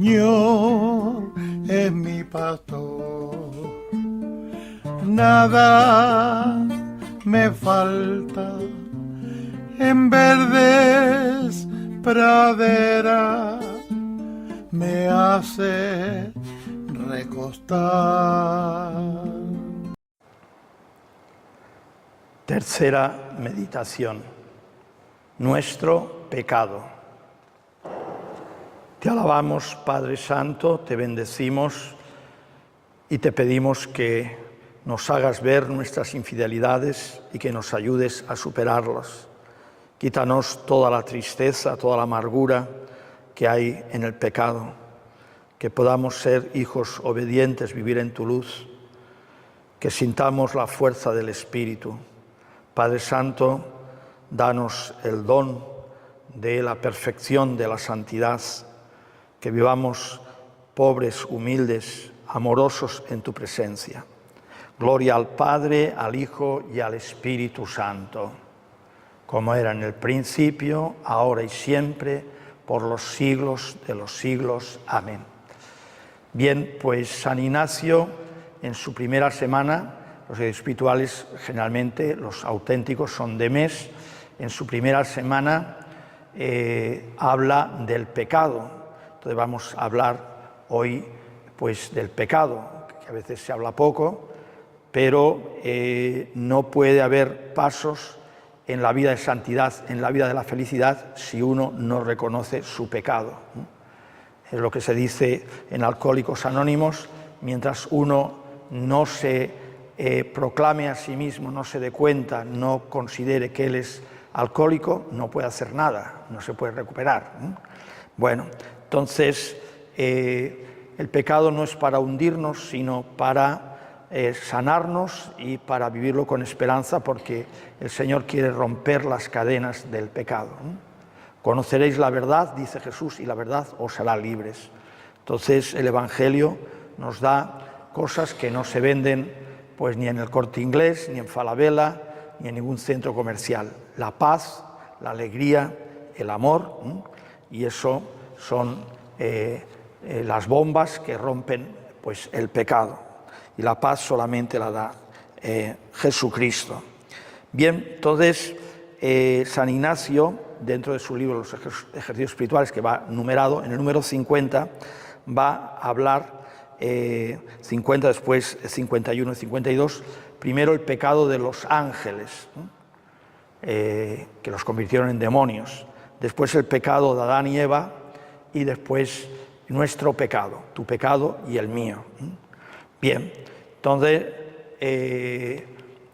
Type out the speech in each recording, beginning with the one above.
Señor es mi pastor, nada me falta, en verdes praderas me hace recostar. Tercera meditación. Nuestro pecado. Te alabamos, Padre Santo, te bendecimos y te pedimos que nos hagas ver nuestras infidelidades y que nos ayudes a superarlas. Quítanos toda la tristeza, toda la amargura que hay en el pecado, que podamos ser hijos obedientes, vivir en tu luz, que sintamos la fuerza del Espíritu. Padre Santo, danos el don de la perfección, de la santidad, que vivamos pobres, humildes, amorosos en tu presencia. Gloria al Padre, al Hijo y al Espíritu Santo, como era en el principio, ahora y siempre, por los siglos de los siglos. Amén. Bien, pues San Ignacio, en su primera semana, los espirituales generalmente, los auténticos son de mes, en su primera semana habla del pecado. Entonces vamos a hablar hoy pues del pecado, que a veces se habla poco, pero no puede haber pasos en la vida de santidad, en la vida de la felicidad, si uno no reconoce su pecado. Es lo que se dice en Alcohólicos Anónimos: mientras uno no se proclame a sí mismo, no se dé cuenta, no considere que él es alcohólico, no puede hacer nada, no se puede recuperar. Bueno, entonces el pecado no es para hundirnos, sino para sanarnos y para vivirlo con esperanza, porque el Señor quiere romper las cadenas del pecado. Conoceréis la verdad, dice Jesús, y la verdad os hará libres. Entonces el Evangelio nos da cosas que no se venden pues ni en el Corte Inglés, ni en Falabella, ni en ningún centro comercial. La paz, la alegría, el amor, y eso son las bombas que rompen pues el pecado. Y la paz solamente la da Jesucristo. Bien, entonces San Ignacio, dentro de su libro Los ejercicios espirituales, que va numerado, en el número 50 va a hablar 50, después 51 y 52, primero el pecado de los ángeles, que los convirtieron en demonios, después el pecado de Adán y Eva, y después nuestro pecado, tu pecado y el mío. Bien, entonces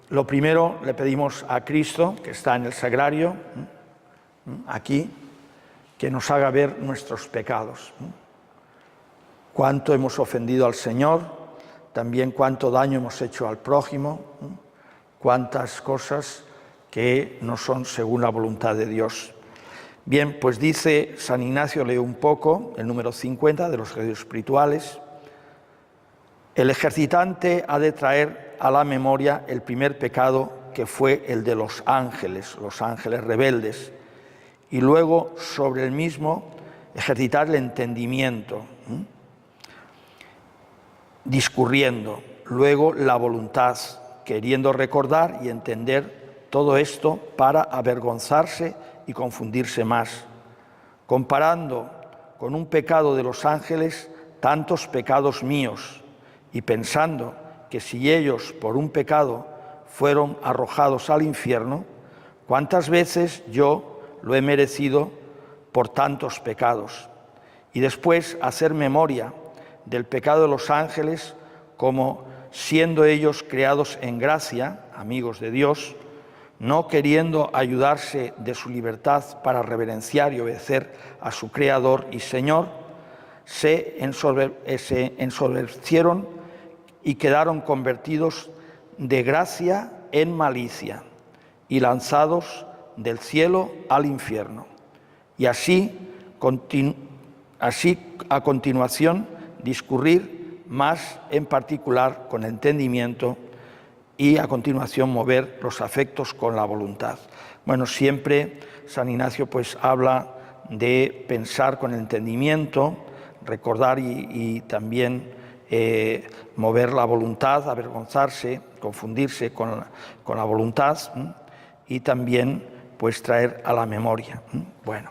lo primero le pedimos a Cristo, que está en el sagrario, aquí, que nos haga ver nuestros pecados. Cuánto hemos ofendido al Señor, también cuánto daño hemos hecho al prójimo, cuántas cosas que no son según la voluntad de Dios. Bien, pues dice San Ignacio, leo un poco, el número 50 de los ejercicios espirituales: el ejercitante ha de traer a la memoria el primer pecado, que fue el de los ángeles rebeldes, y luego sobre el mismo ejercitar el entendimiento, discurriendo, luego la voluntad, queriendo recordar y entender todo esto para avergonzarse y confundirse más, comparando con un pecado de los ángeles tantos pecados míos, y pensando que si ellos por un pecado fueron arrojados al infierno, ¿cuántas veces yo lo he merecido por tantos pecados? Y después hacer memoria del pecado de los ángeles, como siendo ellos creados en gracia, amigos de Dios, no queriendo ayudarse de su libertad para reverenciar y obedecer a su Creador y Señor, se ensoberbecieron y quedaron convertidos de gracia en malicia y lanzados del cielo al infierno. Y así a continuación discurrir más en particular con entendimiento, y a continuación mover los afectos con la voluntad. Bueno, siempre San Ignacio pues habla de pensar con entendimiento, recordar y también mover la voluntad, avergonzarse, confundirse con la voluntad, y también pues traer a la memoria. Bueno,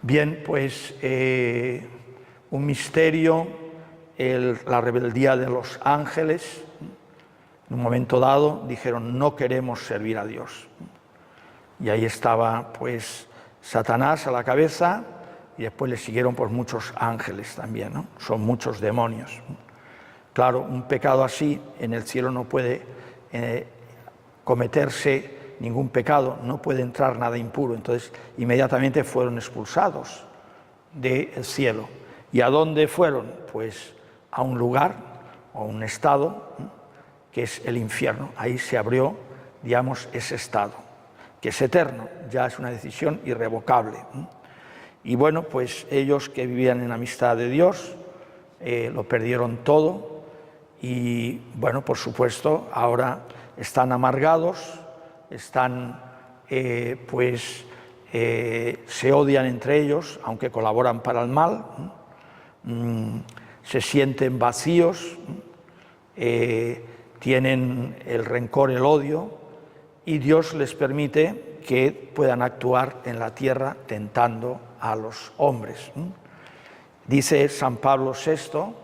bien, pues un misterio, la rebeldía de los ángeles. En un momento dado dijeron: no queremos servir a Dios. Y ahí estaba pues Satanás a la cabeza, y después le siguieron pues muchos ángeles también, ¿no? Son muchos demonios. Claro, un pecado así en el cielo no puede cometerse ningún pecado, no puede entrar nada impuro. Entonces inmediatamente fueron expulsados del cielo. ¿Y a dónde fueron? Pues a un lugar o un estado que es el infierno. Ahí se abrió, digamos, ese estado, que es eterno, ya es una decisión irrevocable. Y bueno, pues ellos que vivían en amistad de Dios lo perdieron todo, y bueno, por supuesto, ahora están amargados, están se odian entre ellos, aunque colaboran para el mal, se sienten vacíos, tienen el rencor, el odio, y Dios les permite que puedan actuar en la tierra tentando a los hombres. Dice San Pablo VI,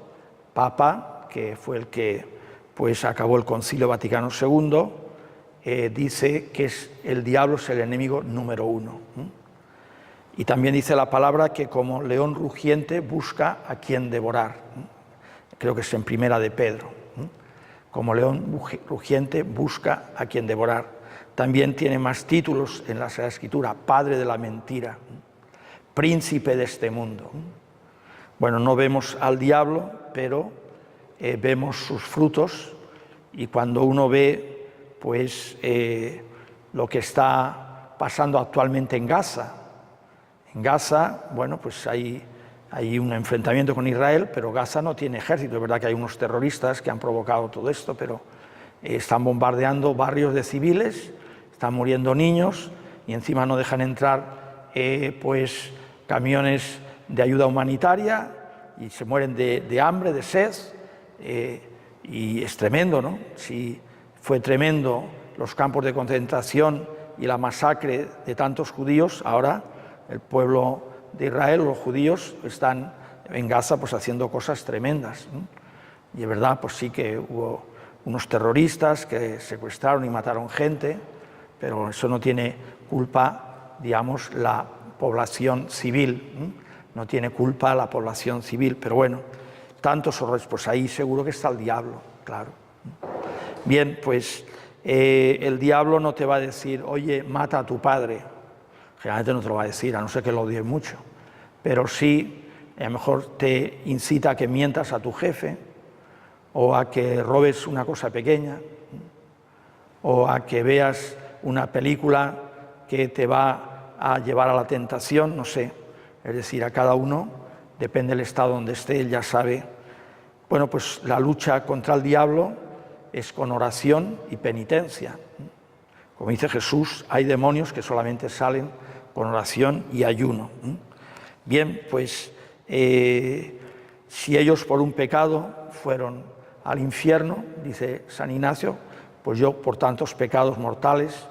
Papa, que fue el que pues acabó el Concilio Vaticano II, dice que el diablo es el enemigo número 1. Y también dice la palabra que como león rugiente busca a quien devorar. Creo que es en Primera de Pedro. Como león rugiente busca a quien devorar. También tiene más títulos en la Sagrada Escritura: Padre de la mentira, Príncipe de este mundo. Bueno, no vemos al diablo, pero vemos sus frutos, y cuando uno ve pues lo que está pasando actualmente en Gaza, bueno, pues hay un enfrentamiento con Israel, pero Gaza no tiene ejército. Es verdad que hay unos terroristas que han provocado todo esto, pero están bombardeando barrios de civiles, están muriendo niños, y encima no dejan entrar pues camiones de ayuda humanitaria, y se mueren de hambre, de sed, y es tremendo, ¿no? Si fue tremendo los campos de concentración y la masacre de tantos judíos, ahora el pueblo de Israel, los judíos, están en Gaza pues haciendo cosas tremendas, ¿no? Y es verdad, pues sí que hubo unos terroristas que secuestraron y mataron gente, pero eso no tiene culpa, digamos, la población civil, no tiene culpa la población civil, pero bueno, tantos horrores, pues ahí seguro que está el diablo, claro. Bien, pues el diablo no te va a decir: oye, mata a tu padre. Generalmente no te lo va a decir, a no ser que lo odies mucho, pero sí, a lo mejor te incita a que mientas a tu jefe, o a que robes una cosa pequeña, o a que veas una película que te va a llevar a la tentación, no sé. Es decir, a cada uno, depende del estado donde esté, él ya sabe. Bueno, pues la lucha contra el diablo es con oración y penitencia. Como dice Jesús, hay demonios que solamente salen con oración y ayuno. Bien, pues si ellos por un pecado fueron al infierno, dice San Ignacio, pues yo por tantos pecados mortales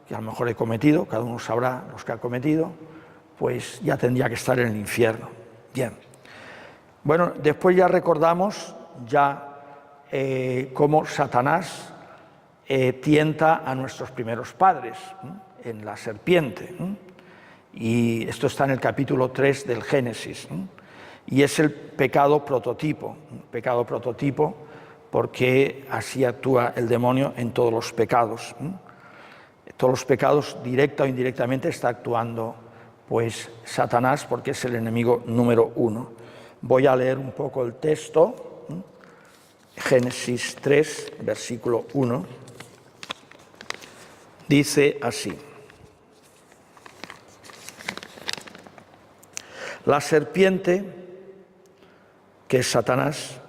que a lo mejor he cometido, cada uno sabrá los que ha cometido, pues ya tendría que estar en el infierno. Bien. Bueno, después ya recordamos cómo Satanás tienta a nuestros primeros padres en la serpiente. Y esto está en el capítulo 3 del Génesis. Y es el pecado prototipo, porque así actúa el demonio en todos los pecados. Todos los pecados, directa o indirectamente, está actuando pues Satanás, porque es el enemigo número 1. Voy a leer un poco el texto. Génesis 3, versículo 1. Dice así: la serpiente, que es Satanás,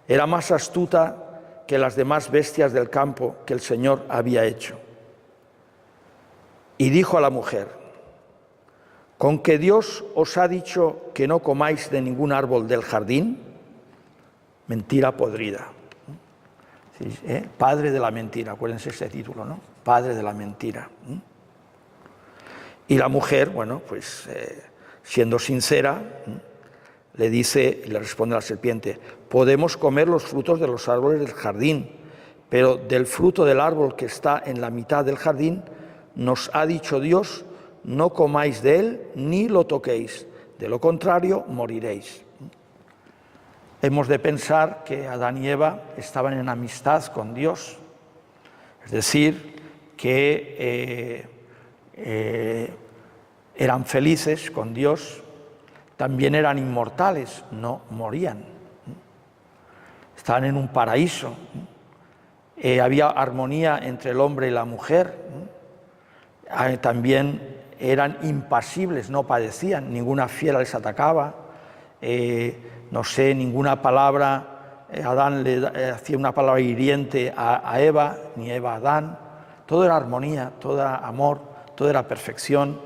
era más astuta que las demás bestias del campo que el Señor había hecho. Y dijo a la mujer: ¿Con que Dios os ha dicho que no comáis de ningún árbol del jardín? Mentira podrida. Sí, Padre de la mentira, acuérdense este título, ¿no? Padre de la mentira. Y la mujer, bueno, pues siendo sincera, le dice, le responde la serpiente: podemos comer los frutos de los árboles del jardín, pero del fruto del árbol que está en la mitad del jardín, nos ha dicho Dios: no comáis de él ni lo toquéis, de lo contrario moriréis. Hemos de pensar que Adán y Eva estaban en amistad con Dios, es decir, que eran felices con Dios, también eran inmortales, no morían, estaban en un paraíso, había armonía entre el hombre y la mujer, también eran impasibles, no padecían, ninguna fiera les atacaba, no sé, ninguna palabra, Adán le hacía una palabra hiriente a Eva, ni Eva a Adán, todo era armonía, todo era amor, todo era perfección,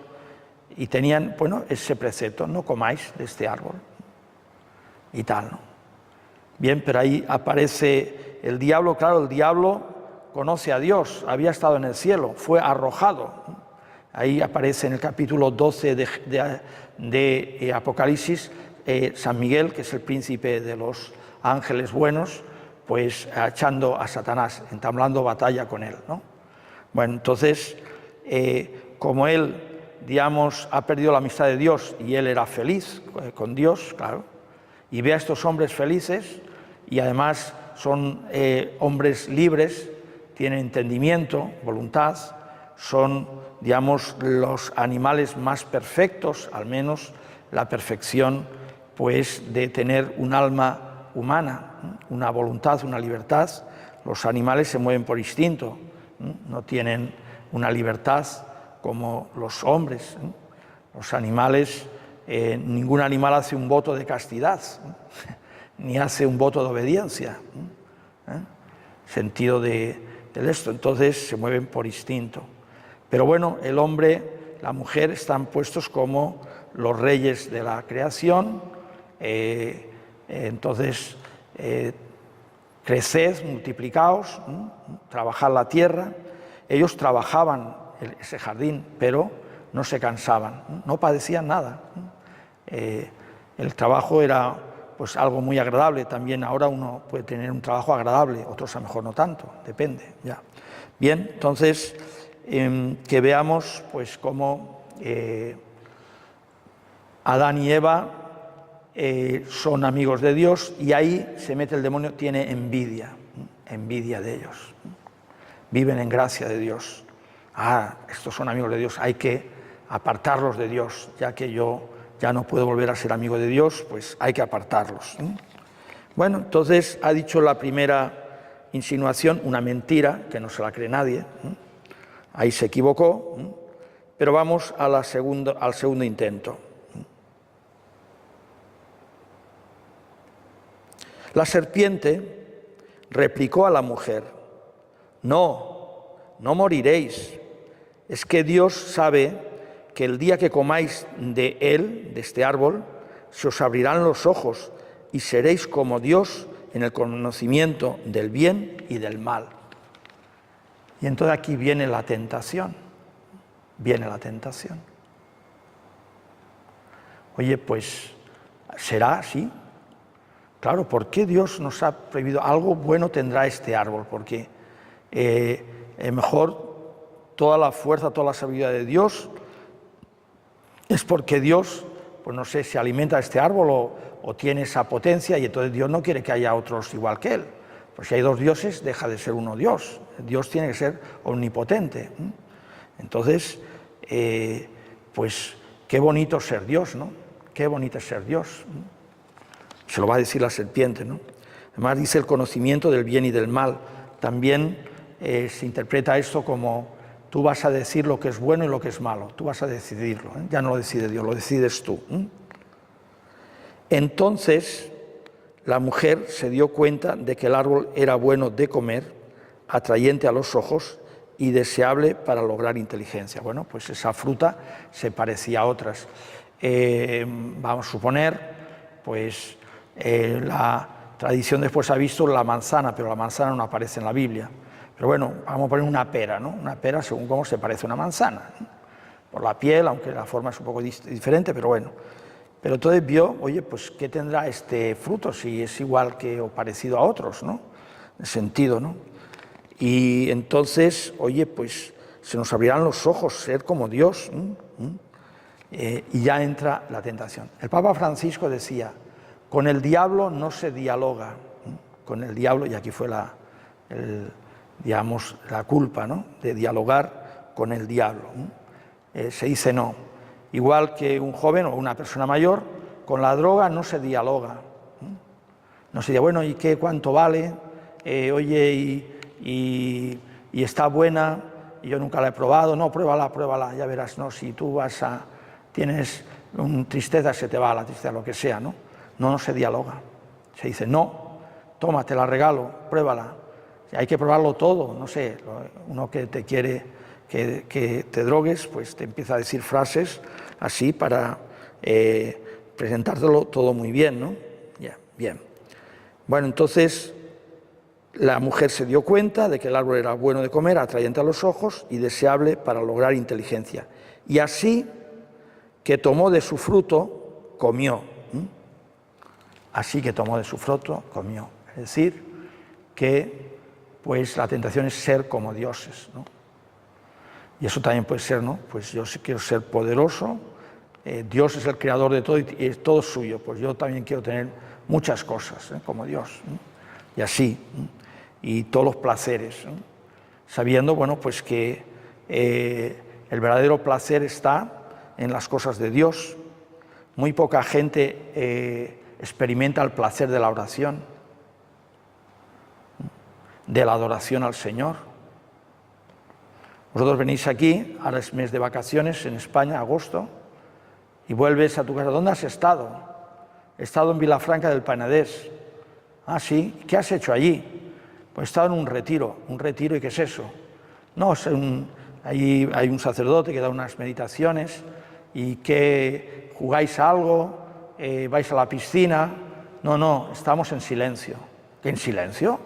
y tenían, bueno, ese precepto: no comáis de este árbol, y tal, ¿no? Bien, pero ahí aparece el diablo. Claro, el diablo conoce a Dios, había estado en el cielo, fue arrojado. Ahí aparece en el capítulo 12 de Apocalipsis, San Miguel, que es el príncipe de los ángeles buenos, pues echando a Satanás, entablando batalla con él, ¿no? Bueno, entonces, como él, digamos, ha perdido la amistad de Dios y él era feliz con Dios, claro, y ve a estos hombres felices y además son hombres libres, tienen entendimiento, voluntad, son, digamos, los animales más perfectos, al menos la perfección, pues, de tener un alma humana, una voluntad, una libertad. Los animales se mueven por instinto, no tienen una libertad como los hombres. Los animales, ningún animal hace un voto de castidad, ni hace un voto de obediencia, sentido de esto, entonces se mueven por instinto. Pero bueno, el hombre, la mujer están puestos como los reyes de la creación, entonces creced, multiplicaos, trabajad la tierra. Ellos trabajaban ese jardín, pero no se cansaban, no padecían nada. El trabajo era, pues, algo muy agradable. También ahora uno puede tener un trabajo agradable, otros a lo mejor no tanto, depende. Ya. Bien, entonces, que veamos, pues, cómo Adán y Eva son amigos de Dios, y ahí se mete el demonio, tiene envidia de ellos. Viven en gracia de Dios. Estos son amigos de Dios, hay que apartarlos de Dios, ya que yo ya no puedo volver a ser amigo de Dios, pues hay que apartarlos. Bueno, entonces ha dicho la primera insinuación, una mentira que no se la cree nadie. Ahí se equivocó, pero vamos a al segundo intento. La serpiente replicó a la mujer: no moriréis. Es que Dios sabe que el día que comáis de él, de este árbol, se os abrirán los ojos y seréis como Dios en el conocimiento del bien y del mal. Y entonces aquí viene la tentación. Oye, pues, ¿será así? Claro, ¿por qué Dios nos ha prohibido? Algo bueno tendrá este árbol, porque mejor toda la fuerza, toda la sabiduría de Dios es porque Dios, pues no sé, se alimenta de este árbol o tiene esa potencia, y entonces Dios no quiere que haya otros igual que él. Pues si hay dos dioses, deja de ser uno Dios. Dios tiene que ser omnipotente. Entonces, pues qué bonito ser Dios, ¿no? Qué bonito es ser Dios. Se lo va a decir la serpiente, ¿no? Además dice el conocimiento del bien y del mal. También se interpreta esto como: tú vas a decir lo que es bueno y lo que es malo, tú vas a decidirlo, ya no lo decide Dios, lo decides tú. Entonces la mujer se dio cuenta de que el árbol era bueno de comer, atrayente a los ojos y deseable para lograr inteligencia. Bueno, pues esa fruta se parecía a otras. Vamos a suponer, pues la tradición después ha visto la manzana, pero la manzana no aparece en la Biblia. Pero bueno, vamos a poner una pera, ¿no? Una pera según cómo se parece a una manzana, ¿no? Por la piel, aunque la forma es un poco diferente, pero bueno. Pero entonces vio, oye, pues ¿qué tendrá este fruto si es igual que o parecido a otros, ¿no? En sentido, ¿no? Y entonces, oye, pues se nos abrirán los ojos, ser como Dios, y ya entra la tentación. El Papa Francisco decía, con el diablo no se dialoga, con el diablo, y aquí fue la culpa, ¿no? De dialogar con el diablo. Se dice no. Igual que un joven o una persona mayor, con la droga no se dialoga. No se dice, bueno, ¿y qué? ¿Cuánto vale? Oye, y está buena, y yo nunca la he probado. No, pruébala, ya verás. No, si tú tienes tristeza, se te va la tristeza, lo que sea, ¿no? No se dialoga. Se dice, no, toma, te la regalo, pruébala. Hay que probarlo todo, no sé, uno que te quiere que te drogues, pues te empieza a decir frases así para presentártelo todo muy bien, ¿no? Ya, bien. Bueno, entonces la mujer se dio cuenta de que el árbol era bueno de comer, atrayente a los ojos y deseable para lograr inteligencia. Y así que tomó de su fruto, comió. Así que tomó de su fruto, comió. Es decir, que pues la tentación es ser como dioses, ¿no? Y eso también puede ser, ¿no? Pues yo sí quiero ser poderoso, Dios es el creador de todo y es todo suyo, pues yo también quiero tener muchas cosas, como Dios, ¿no? Y así, ¿no? Y todos los placeres, ¿no? Sabiendo, bueno, pues que el verdadero placer está en las cosas de Dios. Muy poca gente experimenta el placer de la oración, de la adoración al Señor. Vosotros venís aquí, ahora es mes de vacaciones en España, agosto, y vuelves a tu casa. ¿Dónde has estado? He estado en Vilafranca del Penedés. Ah, sí, ¿qué has hecho allí? Pues he estado en un retiro, ¿y qué es eso? No, allí hay un sacerdote que da unas meditaciones y que jugáis a algo, vais a la piscina. No, estamos en silencio. ¿Qué en silencio?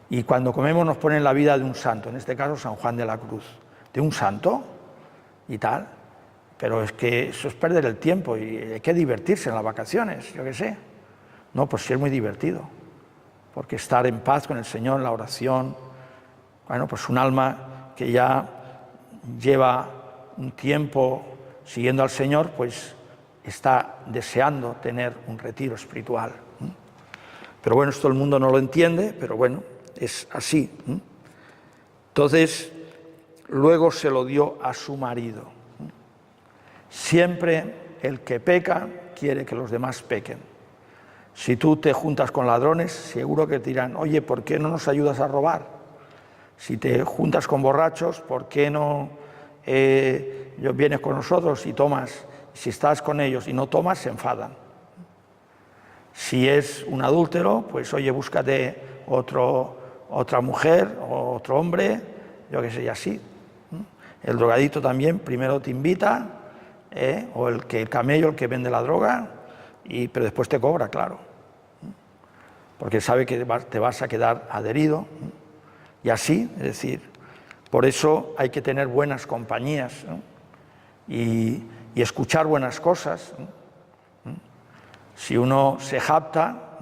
Y cuando comemos nos ponen la vida de un santo, en este caso San Juan de la Cruz. ¿De un santo? Y tal. Pero es que eso es perder el tiempo y hay que divertirse en las vacaciones, yo qué sé. No, pues sí es muy divertido, porque estar en paz con el Señor, en la oración, bueno, pues un alma que ya lleva un tiempo siguiendo al Señor, pues está deseando tener un retiro espiritual. Pero bueno, esto el mundo no lo entiende, pero bueno, es así. Entonces, luego se lo dio a su marido. Siempre el que peca quiere que los demás pequen. Si tú te juntas con ladrones, seguro que te dirán, oye, ¿por qué no nos ayudas a robar? Si te juntas con borrachos, ¿por qué no vienes con nosotros y tomas? Si estás con ellos y no tomas, se enfadan. Si es un adúltero, pues oye, búscate otra mujer o otro hombre, yo qué sé, y así. El drogadito también primero te invita, o el camello, el que vende la droga, pero después te cobra, claro, porque sabe que te vas a quedar adherido, y así, es decir, por eso hay que tener buenas compañías, ¿no? y escuchar buenas cosas, ¿no? Si uno se jacta,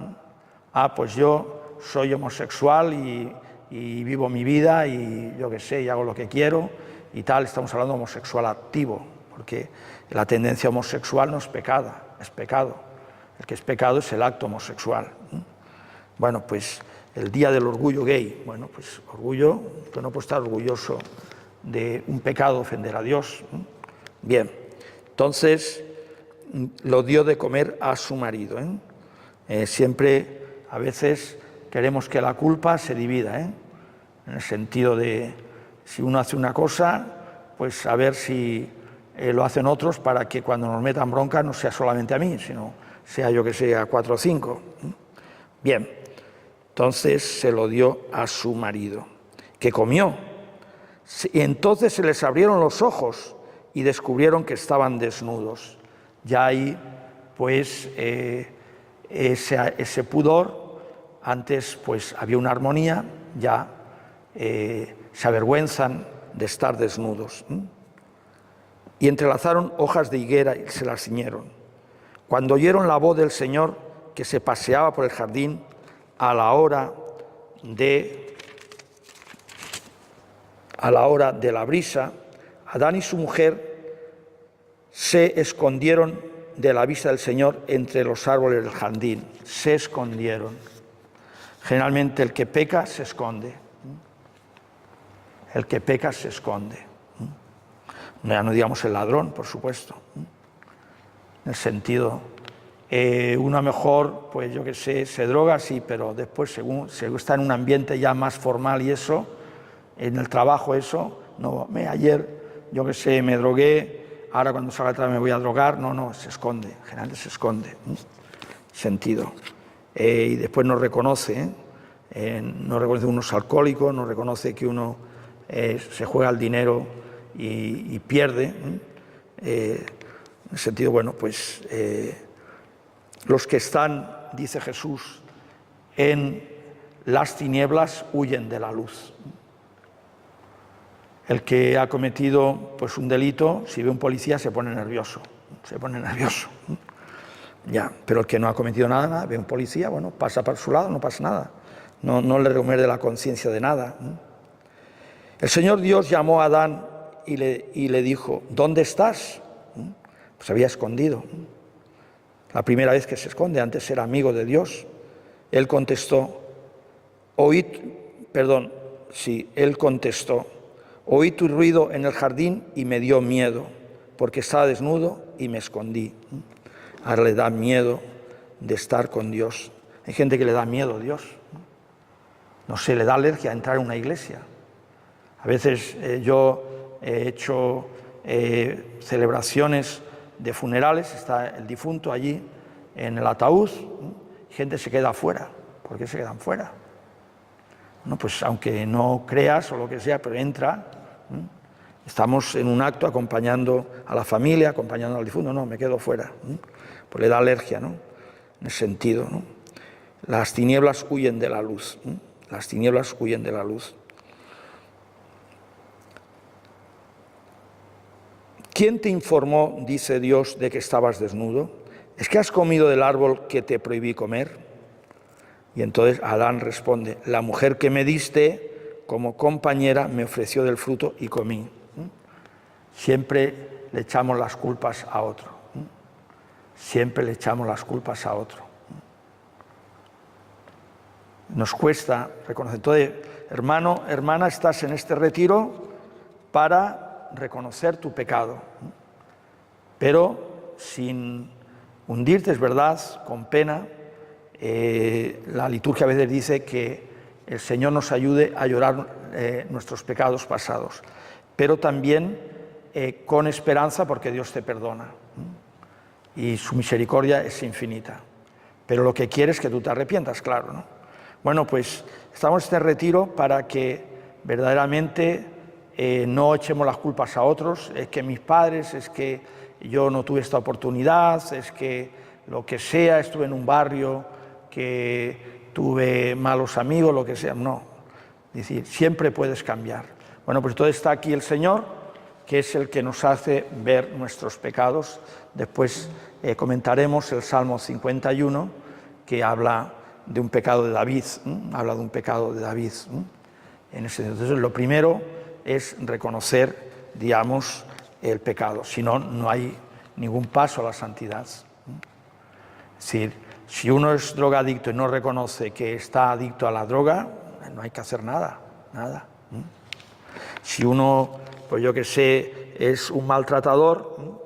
pues yo soy homosexual y vivo mi vida y yo qué sé, y hago lo que quiero y tal, estamos hablando de homosexual activo, porque la tendencia homosexual no es pecado, es pecado. El que es pecado es el acto homosexual. Bueno, pues el día del orgullo gay, bueno, pues orgullo, tú no puedes estar orgulloso de un pecado, ofender a Dios. Bien, entonces lo dio de comer a su marido. Siempre, a veces, queremos que la culpa se divida, en el sentido de, si uno hace una cosa, pues a ver si lo hacen otros para que cuando nos metan bronca no sea solamente a mí, sino sea yo que sé, a 4 o 5. Bien, entonces se lo dio a su marido. que comió. Y entonces se les abrieron los ojos y descubrieron que estaban desnudos. Ya ahí, pues, ese pudor, antes pues había una armonía, ya se avergüenzan de estar desnudos. Y entrelazaron hojas de higuera y se las ciñeron. Cuando oyeron la voz del Señor que se paseaba por el jardín a la hora de la brisa, Adán y su mujer se escondieron de la vista del Señor entre los árboles del jardín. Se escondieron. Generalmente el que peca se esconde. El que peca se esconde. Ya no digamos el ladrón, por supuesto. En el sentido, uno mejor, pues yo qué sé, se droga, sí, pero después según está en un ambiente ya más formal y eso, en el trabajo eso, no, ayer, yo qué sé, me drogué, ahora cuando salga atrás me voy a drogar, no, se esconde, generalmente se esconde. Sentido. Y después no reconoce, no reconoce uno es alcohólico, no reconoce que uno se juega el dinero y pierde. En el sentido, bueno, pues los que están, dice Jesús, en las tinieblas huyen de la luz. El que ha cometido pues un delito, si ve un policía se pone nervioso. Ya, pero el que no ha cometido nada, ve un policía, bueno, pasa por su lado, no pasa nada. No le remuerde la conciencia de nada. El Señor Dios llamó a Adán y le dijo, ¿dónde estás? Pues había escondido. La primera vez que se esconde, antes era amigo de Dios. Él contestó, oí tu ruido en el jardín y me dio miedo, porque estaba desnudo y me escondí. Ahora le da miedo de estar con Dios. Hay gente que le da miedo a Dios. No sé, le da alergia a entrar en una iglesia. A veces yo he hecho celebraciones de funerales, está el difunto allí en el ataúd, gente se queda afuera. ¿Por qué se quedan fuera? No, pues aunque no creas o lo que sea, pero entra. Estamos en un acto acompañando a la familia, acompañando al difunto. No, me quedo fuera. Pues le da alergia, ¿no? En el sentido, ¿no? Las tinieblas huyen de la luz. Las tinieblas huyen de la luz. ¿Quién te informó, dice Dios, de que estabas desnudo? ¿Es que has comido del árbol que te prohibí comer? Y entonces Adán responde, la mujer que me diste como compañera me ofreció del fruto y comí. Siempre le echamos las culpas a otro. Siempre le echamos las culpas a otro. Nos cuesta reconocer. Entonces, hermano, hermana, estás en este retiro para reconocer tu pecado, pero sin hundirte, es verdad, con pena. La liturgia a veces dice que el Señor nos ayude a llorar nuestros pecados pasados, pero también con esperanza porque Dios te perdona y su misericordia es infinita. Pero lo que quiere es que tú te arrepientas, claro, ¿no? Bueno, pues estamos en este retiro para que verdaderamente no echemos las culpas a otros, es que mis padres, es que yo no tuve esta oportunidad, es que lo que sea, estuve en un barrio que tuve malos amigos, lo que sea, no. Es decir, siempre puedes cambiar. Bueno, pues entonces está aquí el Señor, que es el que nos hace ver nuestros pecados. Después comentaremos el Salmo 51, que habla de un pecado de David, habla de un pecado de David. Entonces, lo primero es reconocer, digamos, el pecado, si no, no hay ningún paso a la santidad. Es decir, si uno es drogadicto y no reconoce que está adicto a la droga, no hay que hacer nada. Si uno, pues yo que sé, es un maltratador,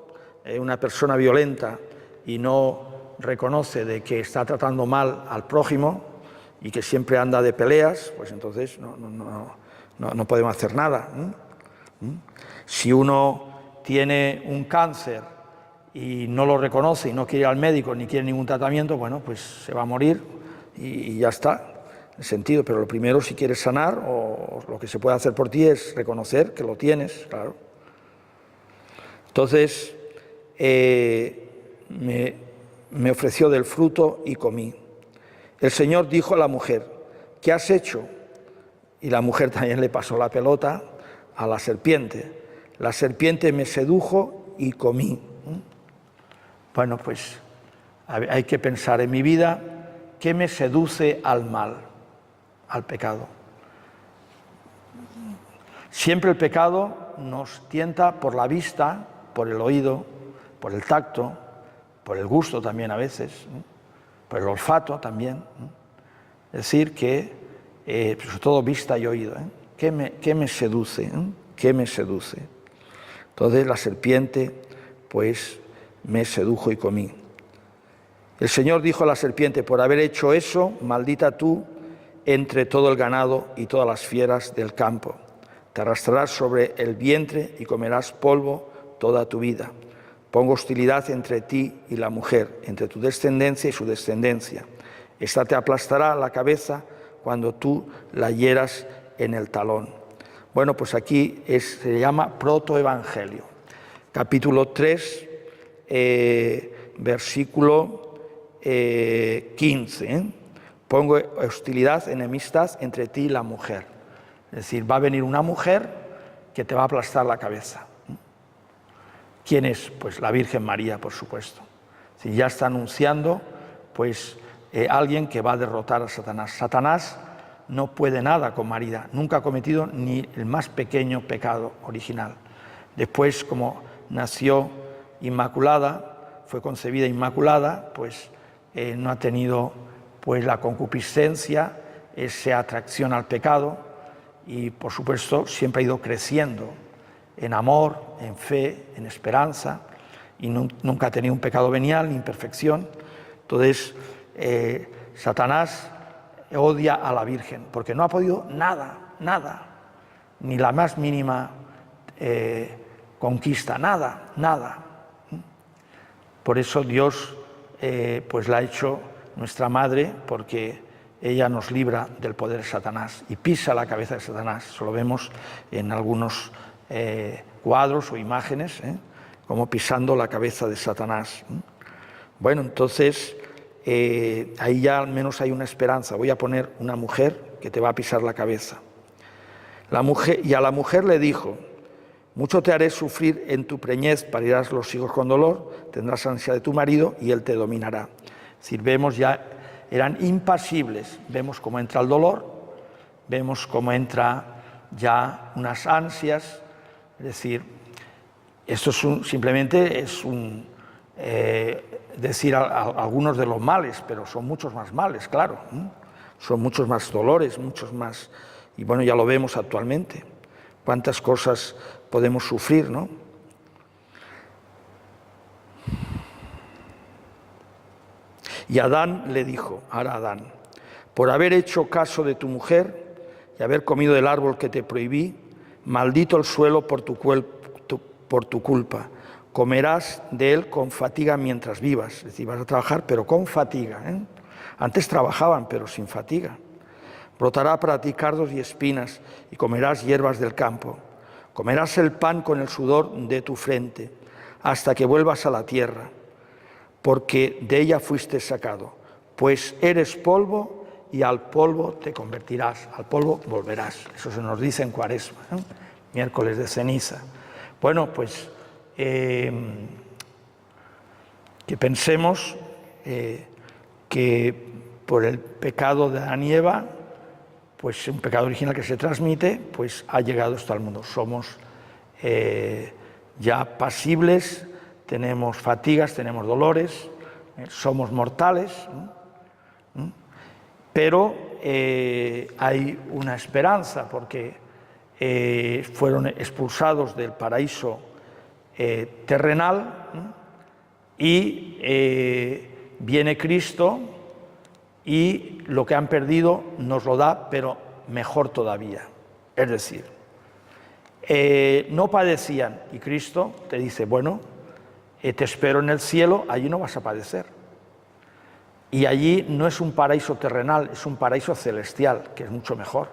una persona violenta y no reconoce de que está tratando mal al prójimo y que siempre anda de peleas, pues entonces no podemos hacer nada. Si uno tiene un cáncer y no lo reconoce y no quiere ir al médico ni quiere ningún tratamiento, bueno, pues se va a morir y ya está. el sentido, pero lo primero, si quieres sanar, o lo que se puede hacer por ti es reconocer que lo tienes, claro. Entonces, me ofreció del fruto y comí. El Señor dijo a la mujer, ¿qué has hecho? Y la mujer también le pasó la pelota a la serpiente. La serpiente me sedujo y comí. Bueno, pues hay que pensar en mi vida, ¿qué me seduce al mal, al pecado? Siempre el pecado nos tienta por la vista, por el oído, por el tacto, por el gusto también a veces, por el olfato también. Es decir, que sobre todo vista y oído. ¿Qué me seduce? ¿Qué me seduce? Entonces la serpiente, pues, me sedujo y comí. El Señor dijo a la serpiente, por haber hecho eso, maldita tú entre todo el ganado y todas las fieras del campo. Te arrastrarás sobre el vientre y comerás polvo toda tu vida. Pongo hostilidad entre ti y la mujer, entre tu descendencia y su descendencia. Esta te aplastará la cabeza cuando tú la hieras en el talón. Bueno, pues aquí se llama protoevangelio. Capítulo 3, versículo 15. Pongo hostilidad, enemistad entre ti y la mujer. Es decir, va a venir una mujer que te va a aplastar la cabeza. ¿Quién es? Pues la Virgen María, por supuesto. Si ya está anunciando, pues alguien que va a derrotar a Satanás. Satanás no puede nada con María, nunca ha cometido ni el más pequeño pecado original. Después, como nació inmaculada, fue concebida inmaculada, pues no ha tenido pues la concupiscencia, esa atracción al pecado, y por supuesto siempre ha ido creciendo en amor, en fe, en esperanza, y nunca ha tenido un pecado venial ni imperfección. Entonces, Satanás odia a la Virgen, porque no ha podido nada, ni la más mínima conquista, nada. Por eso Dios pues la ha hecho nuestra madre, porque ella nos libra del poder de Satanás y pisa la cabeza de Satanás. Eso lo vemos en algunos cuadros o imágenes, como pisando la cabeza de Satanás. Bueno, entonces ahí ya al menos hay una esperanza. Voy a poner una mujer que te va a pisar la cabeza. Y a la mujer le dijo, mucho te haré sufrir en tu preñez, parirás los hijos con dolor, tendrás ansia de tu marido y él te dominará. Es decir, vemos ya, eran impasibles, vemos cómo entra el dolor, vemos cómo entra ya unas ansias, es decir, esto simplemente es decir algunos de los males, pero son muchos más males, claro, son muchos más dolores, muchos más, y bueno, ya lo vemos actualmente, cuántas cosas podemos sufrir, ¿no? Y Adán le dijo, ahora Adán, por haber hecho caso de tu mujer y haber comido del árbol que te prohibí, maldito el suelo por tu culpa. Comerás de él con fatiga mientras vivas. Es decir, vas a trabajar, pero con fatiga. Antes trabajaban, pero sin fatiga. Brotará para ti cardos y espinas, y comerás hierbas del campo. Comerás el pan con el sudor de tu frente, hasta que vuelvas a la tierra, porque de ella fuiste sacado. Pues eres polvo, y al polvo te convertirás, al polvo volverás. Eso se nos dice en Cuaresma, miércoles de ceniza. Bueno, pues que pensemos que por el pecado de Adán y Eva, pues un pecado original que se transmite, pues ha llegado esto al mundo. Somos ya pasibles, tenemos fatigas, tenemos dolores, somos mortales, pero hay una esperanza, porque fueron expulsados del paraíso terrenal y viene Cristo y lo que han perdido nos lo da, pero mejor todavía. Es decir, no padecían y Cristo te dice, bueno, te espero en el cielo, allí no vas a padecer. Y allí no es un paraíso terrenal, es un paraíso celestial, que es mucho mejor.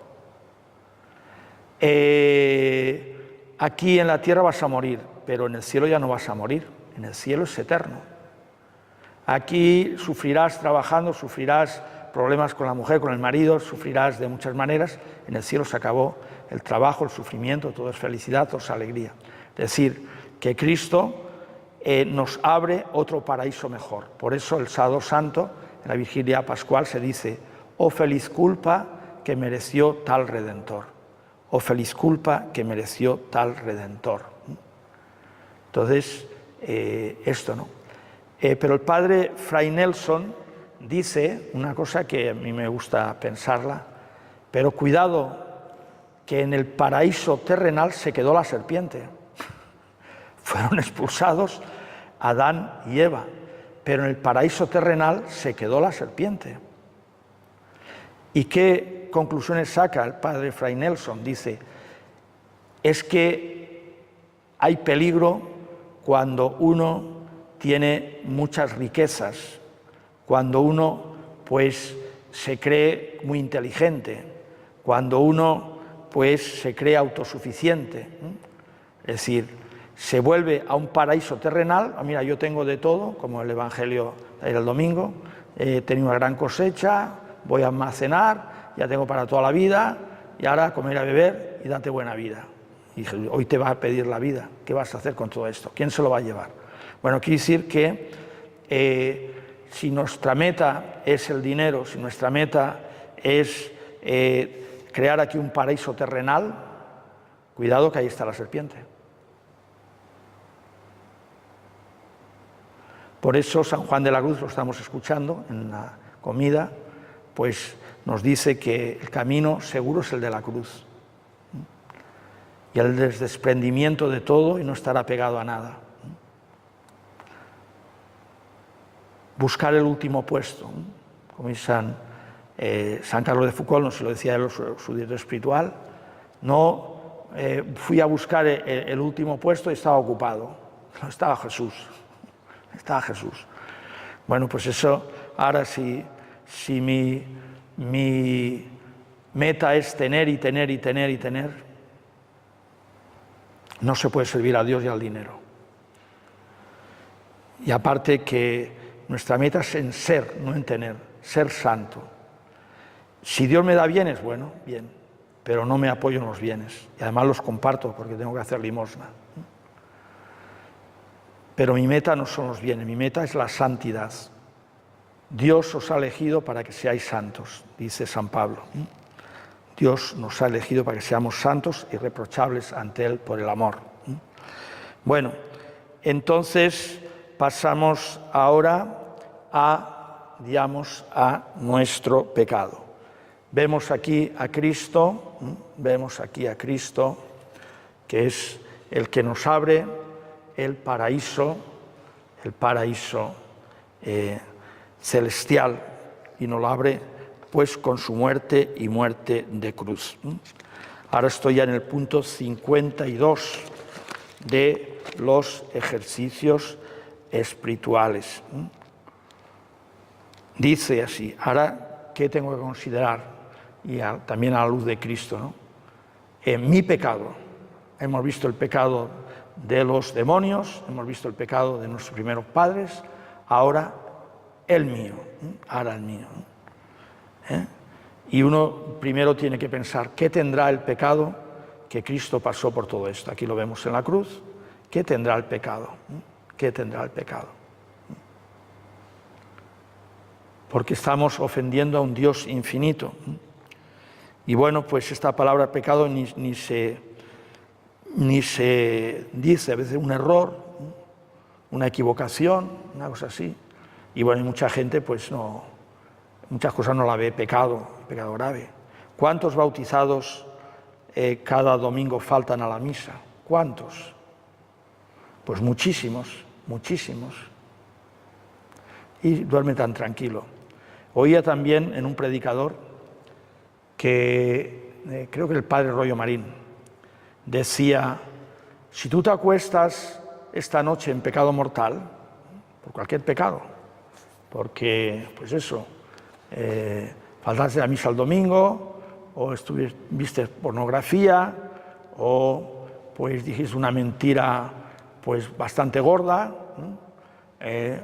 Aquí en la tierra vas a morir, pero en el cielo ya no vas a morir, en el cielo es eterno. Aquí sufrirás trabajando, sufrirás problemas con la mujer, con el marido, sufrirás de muchas maneras, en el cielo se acabó el trabajo, el sufrimiento, todo es felicidad, todo es alegría. Es decir, que Cristo nos abre otro paraíso mejor. Por eso el sábado santo, en la vigilia pascual, se dice: oh feliz culpa que mereció tal Redentor. Oh feliz culpa que mereció tal Redentor. Entonces, esto, ¿no? Pero el padre Fray Nelson dice una cosa que a mí me gusta pensarla, pero cuidado, que en el paraíso terrenal se quedó la serpiente. Fueron expulsados Adán y Eva, pero en el paraíso terrenal se quedó la serpiente. ¿Y qué conclusiones saca el padre Fray Nelson? Dice, es que hay peligro cuando uno tiene muchas riquezas, cuando uno pues se cree muy inteligente, cuando uno pues se cree autosuficiente. Es decir, se vuelve a un paraíso terrenal. Mira, yo tengo de todo, como el Evangelio del domingo, he tenido una gran cosecha, voy a almacenar, ya tengo para toda la vida, y ahora comer a beber y date buena vida. Y hoy te va a pedir la vida, ¿qué vas a hacer con todo esto? ¿Quién se lo va a llevar? Bueno, quiere decir que si nuestra meta es el dinero, si nuestra meta es crear aquí un paraíso terrenal, cuidado que ahí está la serpiente. Por eso San Juan de la Cruz, lo estamos escuchando en la comida, pues nos dice que el camino seguro es el de la cruz. Y el desprendimiento de todo y no estar apegado a nada. Buscar el último puesto, como dice San Carlos de Foucault, no se lo decía él, su director espiritual, no fui a buscar el último puesto y estaba ocupado, no estaba Jesús. Está Jesús. Bueno, pues eso, ahora si mi meta es tener y tener y tener y tener, no se puede servir a Dios y al dinero. Y aparte que nuestra meta es en ser, no en tener, ser santo. Si Dios me da bienes, bueno, bien, pero no me apoyo en los bienes. Y además los comparto porque tengo que hacer limosna. Pero mi meta no son los bienes, mi meta es la santidad. Dios os ha elegido para que seáis santos, dice San Pablo. Dios nos ha elegido para que seamos santos y irreprochables ante Él por el amor. Bueno, entonces pasamos ahora a nuestro pecado. Vemos aquí a Cristo, que es el que nos abre el paraíso celestial, y nos lo abre pues con su muerte y muerte de cruz. Ahora estoy ya en el punto 52 de los ejercicios espirituales. Dice así, ahora, ¿qué tengo que considerar? Y también a la luz de Cristo, ¿no? En mi pecado, hemos visto el pecado de los demonios, hemos visto el pecado de nuestros primeros padres, ahora el mío. Y uno primero tiene que pensar, ¿qué tendrá el pecado que Cristo pasó por todo esto? Aquí lo vemos en la cruz. ¿Qué tendrá el pecado? ¿Qué tendrá el pecado? Porque estamos ofendiendo a un Dios infinito. Y bueno, pues esta palabra pecado ni se dice, a veces un error, una equivocación, una cosa así. Y bueno, hay mucha gente, pues no, muchas cosas no la ve pecado grave. ¿Cuántos bautizados cada domingo faltan a la misa? ¿Cuántos? Pues muchísimos. Y duerme tan tranquilo. Oía también en un predicador que, creo que el padre Rollo Marín, decía, si tú te acuestas esta noche en pecado mortal, por cualquier pecado, porque, pues eso, faltaste a misa el domingo, o viste pornografía, o pues dijiste una mentira pues bastante gorda,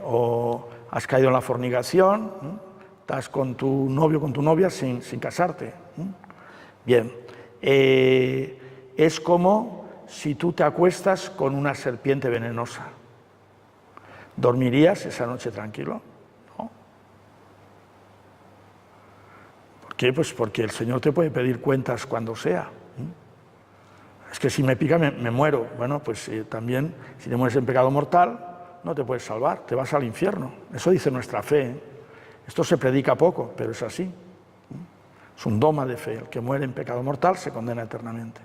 o has caído en la fornicación, estás con tu novio o con tu novia sin casarte. Bien, es como si tú te acuestas con una serpiente venenosa. ¿Dormirías esa noche tranquilo? ¿No? ¿Por qué? Pues porque el Señor te puede pedir cuentas cuando sea. Es que si me pica me muero. Bueno, pues también si te mueres en pecado mortal no te puedes salvar, te vas al infierno. Eso dice nuestra fe. Esto se predica poco, pero es así. Es un dogma de fe. El que muere en pecado mortal se condena eternamente.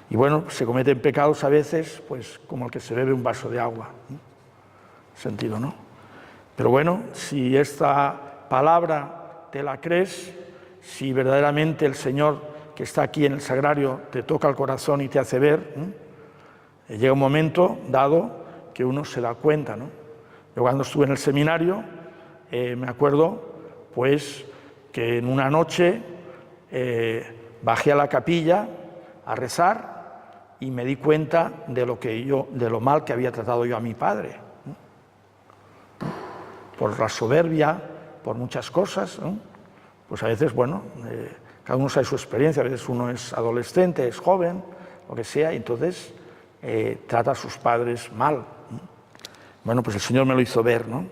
Y bueno, se cometen pecados a veces, pues como el que se bebe un vaso de agua. Sentido, ¿no? Pero bueno, si esta palabra te la crees, si verdaderamente el Señor que está aquí en el sagrario te toca el corazón y te hace ver, llega un momento dado que uno se da cuenta, ¿no? Yo cuando estuve en el seminario, me acuerdo pues que en una noche bajé a la capilla a rezar y me di cuenta de lo mal que había tratado yo a mi padre, ¿no? Por la soberbia, por muchas cosas, ¿no? Pues a veces, bueno, cada uno sabe su experiencia, a veces uno es adolescente, es joven, lo que sea, y entonces trata a sus padres mal, ¿no? Bueno, pues el Señor me lo hizo ver, ¿no?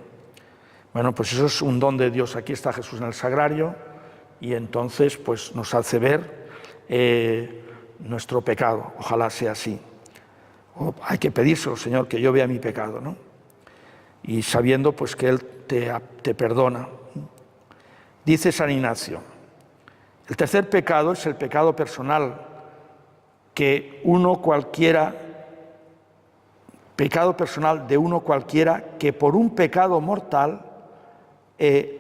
Bueno, pues eso es un don de Dios. Aquí está Jesús en el sagrario y entonces pues nos hace ver nuestro pecado. Ojalá sea así. Hay que pedírselo, Señor, que yo vea mi pecado, ¿no? Y sabiendo pues que Él te perdona. Dice San Ignacio, el tercer pecado es el pecado personal pecado personal de uno cualquiera que por un pecado mortal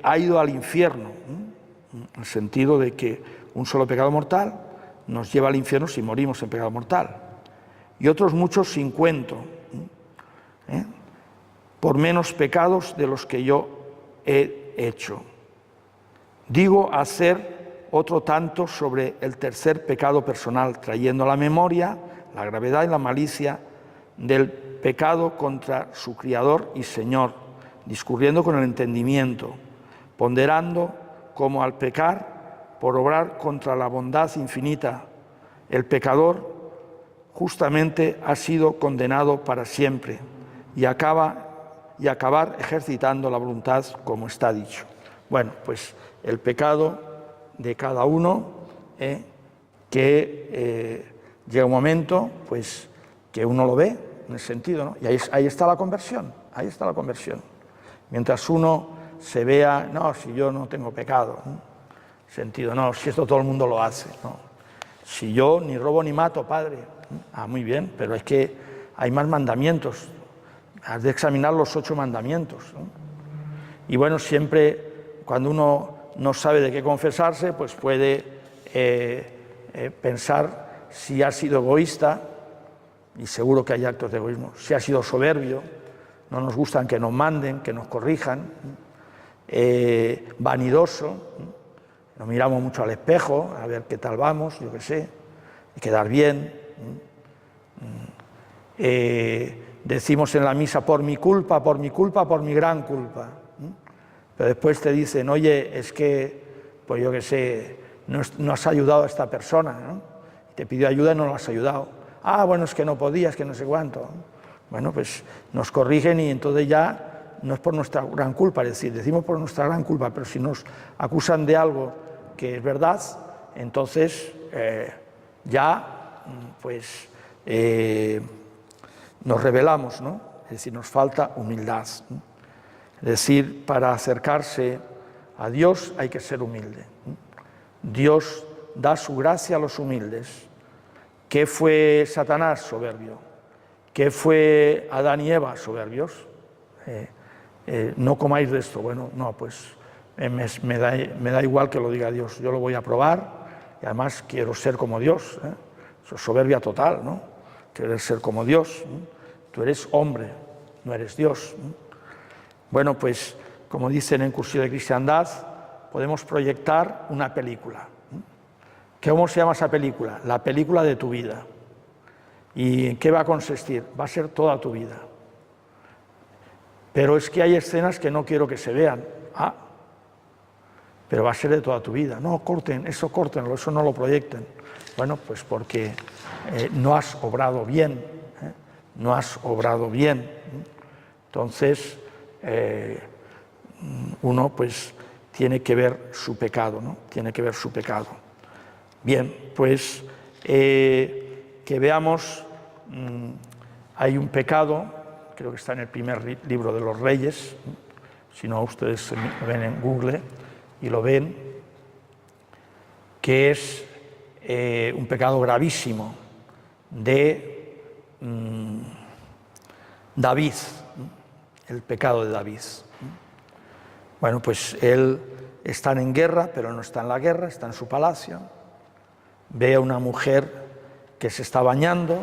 ha ido al infierno, en el sentido de que un solo pecado mortal nos lleva al infierno si morimos en pecado mortal, y otros muchos sin cuento, por menos pecados de los que yo he hecho. Digo hacer otro tanto sobre el tercer pecado personal, trayendo a la memoria la gravedad y la malicia del pecado contra su Criador y Señor, discurriendo con el entendimiento, ponderando como al pecar por obrar contra la bondad infinita, el pecador justamente ha sido condenado para siempre y acabar ejercitando la voluntad como está dicho. Bueno, pues el pecado de cada uno, que llega un momento pues que uno lo ve en el sentido, ¿no? Y ahí está la conversión, ahí está la conversión. Mientras uno se vea, no, si yo no tengo pecado, ¿no? Sentido, no, si esto todo el mundo lo hace, ¿no? Si yo ni robo ni mato, padre, ¿no? Muy bien, pero es que hay más mandamientos, has de examinar los 8 mandamientos, ¿no? Y bueno, siempre cuando uno no sabe de qué confesarse, pues puede pensar si ha sido egoísta, y seguro que hay actos de egoísmo, si ha sido soberbio, no nos gustan que nos manden, que nos corrijan, vanidoso, nos miramos mucho al espejo, a ver qué tal vamos, yo qué sé, y quedar bien. Decimos en la misa, por mi culpa, por mi gran culpa. Pero después te dicen, oye, es que, pues yo qué sé, no has ayudado a esta persona, ¿no? Te pidió ayuda y no lo has ayudado. Ah, bueno, es que no podías, que no sé cuánto. Bueno, pues nos corrigen y entonces ya no es por nuestra gran culpa, es decir, decimos por nuestra gran culpa, pero si nos acusan de algo que es verdad, entonces ya pues nos rebelamos, ¿no? Es decir, nos falta humildad, ¿no? Es decir, para acercarse a Dios hay que ser humilde, ¿no? Dios da su gracia a los humildes. ¿Qué fue Satanás? Soberbio. ¿Qué fue Adán y Eva? Soberbios. No comáis de esto. Bueno, no, pues me da igual que lo diga Dios. Yo lo voy a probar y además quiero ser como Dios. Eso es soberbia total, ¿no? Querer ser como Dios. Tú eres hombre, no eres Dios. Bueno, pues como dicen en Cursillo de Cristiandad, podemos proyectar una película. ¿Cómo se llama esa película? La película de tu vida. ¿Y en qué va a consistir? Va a ser toda tu vida. Pero es que hay escenas que no quiero que se vean. Ah, pero va a ser de toda tu vida. No, córtenlo, eso no lo proyecten. Bueno, pues porque no has obrado bien, no has obrado bien. Entonces, uno pues tiene que ver su pecado, ¿no? Tiene que ver su pecado. Bien, pues que veamos, hay un pecado, creo que está en el primer libro de los Reyes, si no ustedes lo ven en Google y lo ven, que es un pecado gravísimo de David, el pecado de David. Bueno, pues él está en guerra, pero no está en la guerra, está en su palacio, ve a una mujer que se está bañando,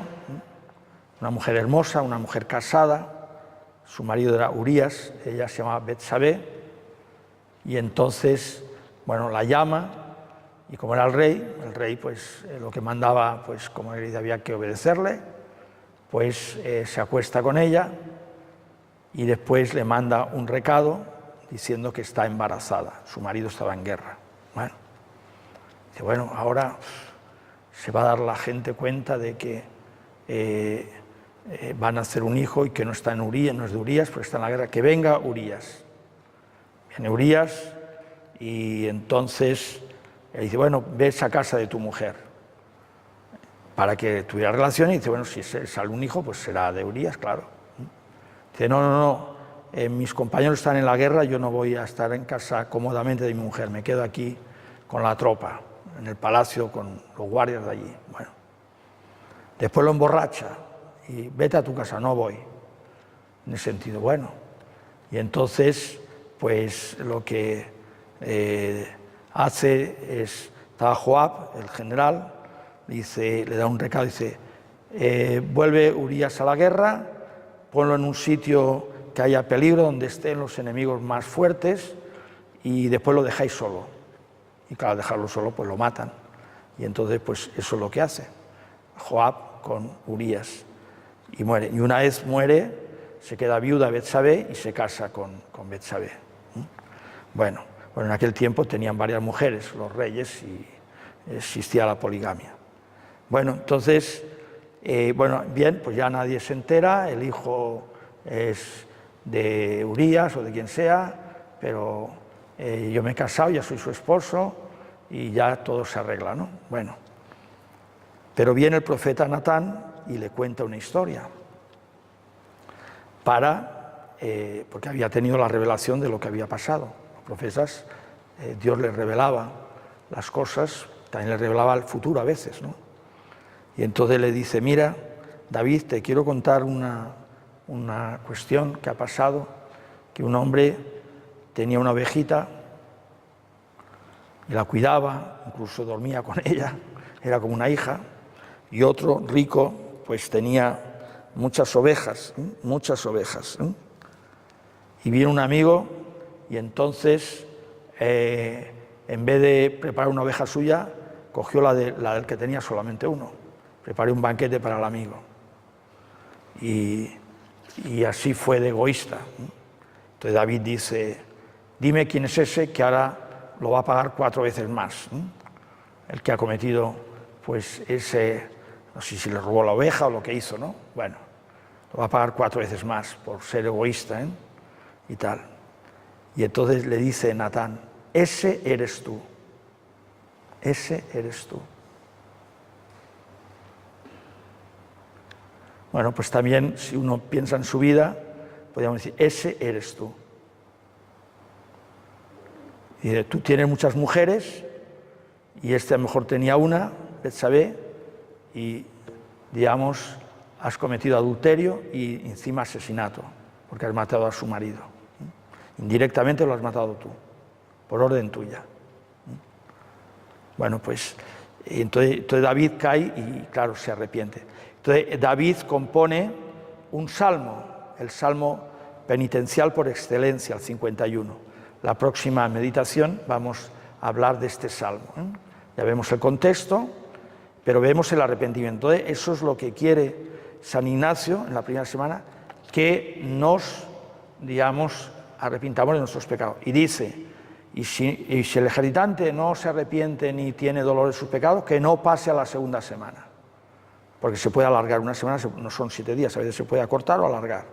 una mujer hermosa, una mujer casada, su marido era Urías, ella se llamaba Betsabé, y entonces, bueno, la llama, y como era el rey pues lo que mandaba, pues como había que obedecerle, pues se acuesta con ella y después le manda un recado diciendo que está embarazada, su marido estaba en guerra. Bueno, dice, bueno, ahora se va a dar la gente cuenta de que van a hacer un hijo y que no está en Urías, no es de Urías, porque está en la guerra, que venga Urías. Viene Urías y entonces él dice, bueno, ve a esa casa de tu mujer para que tuviera relación, y dice, bueno, si sale un hijo, pues será de Urías, claro. Dice, no, mis compañeros están en la guerra, yo no voy a estar en casa cómodamente de mi mujer, me quedo aquí con la tropa, en el palacio, con los guardias de allí. Bueno, después lo emborracha y vete a tu casa, no voy. En ese sentido, bueno. Y entonces, pues lo que hace es, estaba Joab, el general, le da un recado, dice, vuelve Urías a la guerra, ponlo en un sitio que haya peligro, donde estén los enemigos más fuertes, y después lo dejáis solo. Y claro, dejarlo solo, pues lo matan. Y entonces, pues eso es lo que hace Joab con Urías. Y muere. Y una vez muere, se queda viuda Betsabé y se casa con Betsabé. Bueno, en aquel tiempo tenían varias mujeres los reyes y existía la poligamia. Bueno, entonces, bien, pues ya nadie se entera, el hijo es de Urías o de quien sea, pero yo me he casado, ya soy su esposo y ya todo se arregla, ¿no? Bueno, pero viene el profeta Natán y le cuenta una historia porque había tenido la revelación de lo que había pasado. Los profetas, Dios les revelaba las cosas, también les revelaba el futuro a veces, ¿no? Y entonces le dice, mira, David, te quiero contar una cuestión que ha pasado, que un hombre tenía una ovejita y la cuidaba, incluso dormía con ella, era como una hija, y otro rico pues tenía muchas ovejas. Y vino un amigo y entonces, en vez de preparar una oveja suya, cogió la del que tenía solamente uno. Preparé un banquete para el amigo. Y así fue de egoísta. Entonces David dice, dime quién es ese que ahora lo va a pagar 4 veces más. El que ha cometido, pues ese, no sé si le robó la oveja o lo que hizo, ¿no? Bueno, lo va a pagar 4 veces más por ser egoísta, y tal. Y entonces le dice Natán, ese eres tú. Ese eres tú. Bueno, pues también, si uno piensa en su vida, podríamos decir, ese eres tú. Y dice, tú tienes muchas mujeres, y a lo mejor tenía una, Betsabé, y, digamos, has cometido adulterio y encima asesinato, porque has matado a su marido. Indirectamente lo has matado tú, por orden tuya. Bueno, pues, entonces David cae y, claro, se arrepiente. Entonces David compone un salmo, el salmo penitencial por excelencia, el 51. La próxima meditación vamos a hablar de este salmo. Ya vemos el contexto, pero vemos el arrepentimiento. Eso es lo que quiere San Ignacio en la primera semana, que nos, digamos, arrepintamos de nuestros pecados. Y dice, y si el ejercitante no se arrepiente ni tiene dolor de sus pecados, que no pase a la segunda semana. Porque se puede alargar una semana, no son 7 días, a veces se puede acortar o alargar.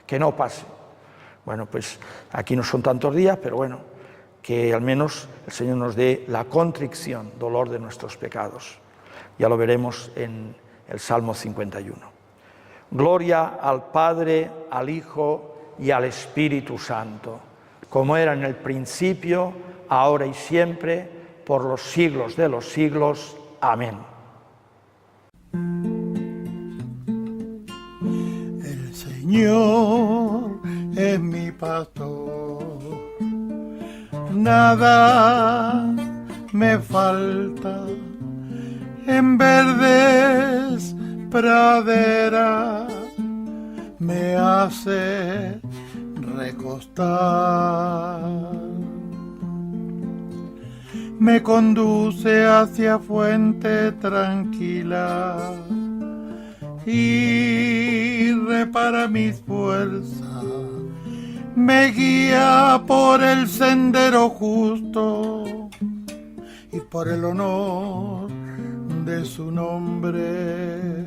Que no pase. Bueno, pues aquí no son tantos días, pero bueno, que al menos el Señor nos dé la contrición, dolor de nuestros pecados. Ya lo veremos en el Salmo 51. Gloria al Padre, al Hijo y al Espíritu Santo, como era en el principio, ahora y siempre, por los siglos de los siglos. Amén. El Señor es mi pastor, nada me falta, en verdes praderas me hace recostar, me conduce hacia fuente tranquila y repara mis fuerzas, me guía por el sendero justo y por el honor de su nombre.